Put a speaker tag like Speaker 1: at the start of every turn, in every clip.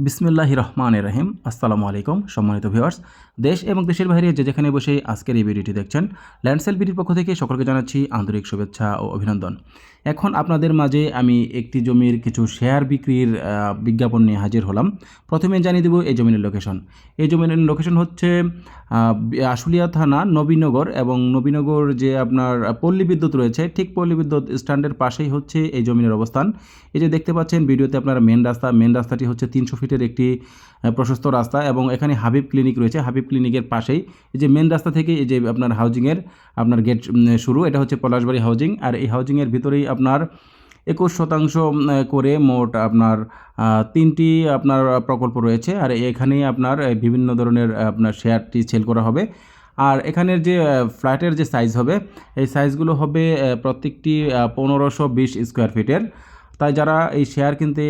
Speaker 1: বিসমিল্লাহির রহমানির রহিম। আসসালামু আলাইকুম সম্মানিত ভিউয়ার্স, দেশ এবং দেশের বাইরে যে যেখানে বসে আজকের এই ভিডিওটি দেখছেন, ল্যান্ডসেল বিডির পক্ষ থেকে সকলকে জানাচ্ছি আন্তরিক শুভেচ্ছা ও অভিনন্দন। এখন আপনাদের মাঝে আমি একটি জমির কিছু শেয়ার বিক্রির বিজ্ঞাপন নিয়ে হাজির হলাম। প্রথমে জানিয়ে দেব এই জমির লোকেশন। এই জমির লোকেশন হচ্ছে আশুলিয়া থানা নবীনগর, এবং নবীনগর যে আপনার পল্লী বিদ্যুৎ রয়েছে, ঠিক পল্লী বিদ্যুৎ স্ট্যান্ডের পাশেই হচ্ছে এই জমির অবস্থান। এই যে দেখতে পাচ্ছেন ভিডিওতে আপনার মেন রাস্তাটি হচ্ছে 300 ফিটের একটি প্রশস্ত রাস্তা, এবং এখানে হাবিব ক্লিনিক রয়েছে। হাবিব ক্লিনিকের পাশেই এই যে মেন রাস্তা থেকে এই যে আপনার হাউজিংয়ের আপনার গেট শুরু, এটা হচ্ছে পলাশবাড়ি হাউজিং। আর এই হাউজিংয়ের ভিতরেই আপনার 21% করে মোট আপনার 3টি আপনার প্রকল্প রয়েছে। আর এখানেই আপনার বিভিন্ন ধরনের আপনার শেয়ারটি সেল করা হবে। আর এখানের যে ফ্ল্যাটের যে সাইজ হবে, এই সাইজগুলো হবে প্রত্যেকটি 1520 স্কোয়ার ফিটের। তাই যারা এই শেয়ার কিনতে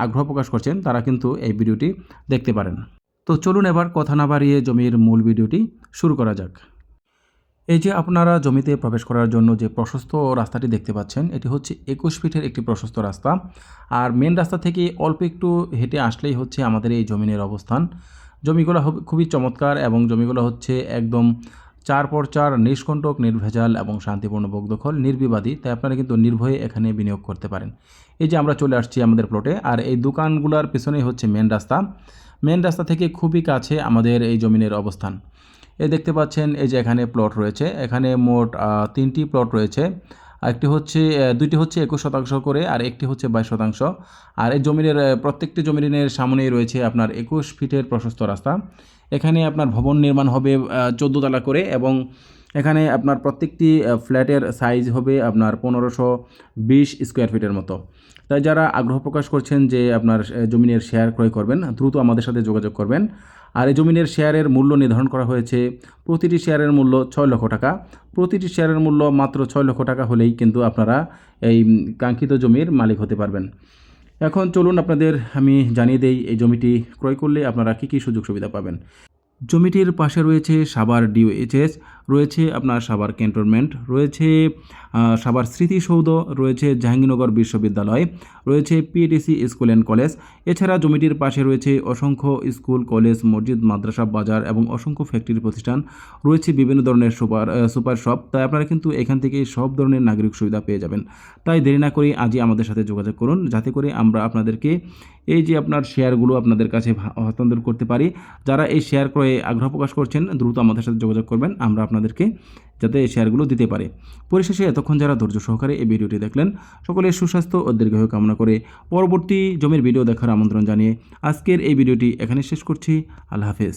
Speaker 1: আগ্রহ প্রকাশ করছেন তারা কিন্তু এই ভিডিওটি দেখতে পারেন। তো চলুন এবার কথা না বাড়িয়ে জমির মূল ভিডিওটি শুরু করা যাক। এই যে আপনারা জমিতে প্রবেশ করার জন্য যে প্রশস্ত রাস্তাটি দেখতে পাচ্ছেন, এটি হচ্ছে 21 ফিটের একটি প্রশস্ত রাস্তা। আর মেন রাস্তা থেকে অল্প একটু হেঁটে আসলেই হচ্ছে আমাদের এই জমিনের অবস্থান। জমিগুলো খুবই চমৎকার, এবং জমিগুলো হচ্ছে একদম 4x4 নিষ্কণ্টক, নির্ভেজাল এবং শান্তিপূর্ণ বকদখল, নির্বিবাদী। তাই আপনারা কিন্তু নির্ভয়ে এখানে বিনিয়োগ করতে পারেন। এই যে আমরা চলে আসছি আমাদের প্লটে, আর এই দোকানগুলোর পেছনেই হচ্ছে মেন রাস্তা। মেন রাস্তা থেকে খুবই কাছে আমাদের এই জমিনের অবস্থান। এই দেখতে পাচ্ছেন এই যে এখানে প্লট রয়েছে, এখানে মোট 3টি প্লট রয়েছে। দুইটি হচ্ছে 21% করে, আর একটি হচ্ছে 22%। আর এই জমিনের প্রত্যেকটি জমিনের সামনেই রয়েছে আপনার 21 ফিটের প্রশস্ত রাস্তা। এখানে আপনার ভবন নির্মাণ হবে 14 তলা করে, এবং এখানে আপনার প্রত্যেকটি ফ্ল্যাটের সাইজ হবে আপনার 1520 স্কোয়ার ফিটের মতো। তাই যারা আগ্রহ প্রকাশ করছেন যে আপনার জমিনের শেয়ার ক্রয় করবেন, দ্রুত আমাদের সাথে যোগাযোগ করবেন। আর এই জমিনের শেয়ারের মূল্য নির্ধারণ করা হয়েছে, প্রতিটি শেয়ারের মূল্য 6 লক্ষ টাকা। প্রতিটি শেয়ারের মূল্য মাত্র 6 লক্ষ টাকা হলেই কিন্তু আপনারা এই কাঙ্ক্ষিত জমির মালিক হতে পারবেন। এখন চলুন আপনাদের আমি জানিয়ে দেই এই জমিটি ক্রয় করলে আপনারা কী কী সুযোগ সুবিধা পাবেন। জমিটির পাশে রয়েছে সাভার ডিওএইচএস, রয়েছে আপনার সাভার ক্যান্টনমেন্ট, রয়েছে সাভার স্মৃতিসৌধ, রয়েছে জাহাঙ্গীরনগর বিশ্ববিদ্যালয়, রয়েছে পিএডিসি স্কুল অ্যান্ড কলেজ। এছাড়া জমিটির পাশে রয়েছে অসংখ্য স্কুল, কলেজ, মসজিদ, মাদ্রাসা, বাজার এবং অসংখ্য ফ্যাক্টরি প্রতিষ্ঠান, রয়েছে বিভিন্ন ধরনের সুপার শপ। তাই আপনারা কিন্তু এখান থেকে সব ধরনের নাগরিক সুবিধা পেয়ে যাবেন। তাই দেরি না করে আজই আমাদের সাথে যোগাযোগ করুন, যাতে করে আমরা আপনাদেরকে এই যে আপনার শেয়ারগুলো আপনাদের কাছে হস্তান্তর করতে পারি। যারা এই শেয়ার ক্রয়ে আগ্রহ প্রকাশ করছেন দ্রুত আমাদের সাথে যোগাযোগ করবেন, আমরা আপনাদেরকে যাতে এই শেয়ারগুলো দিতে পারে। পরিশেষে এতক্ষণ যারা ধৈর্য সহকারে এই ভিডিওটি দেখলেন, সকলের সুস্বাস্থ্য ও দীর্ঘায়ু কামনা করে পরবর্তী জমির ভিডিও দেখার আমন্ত্রণ জানিয়ে আজকের এই ভিডিওটি এখানে শেষ করছি। আল্লাহ হাফেজ।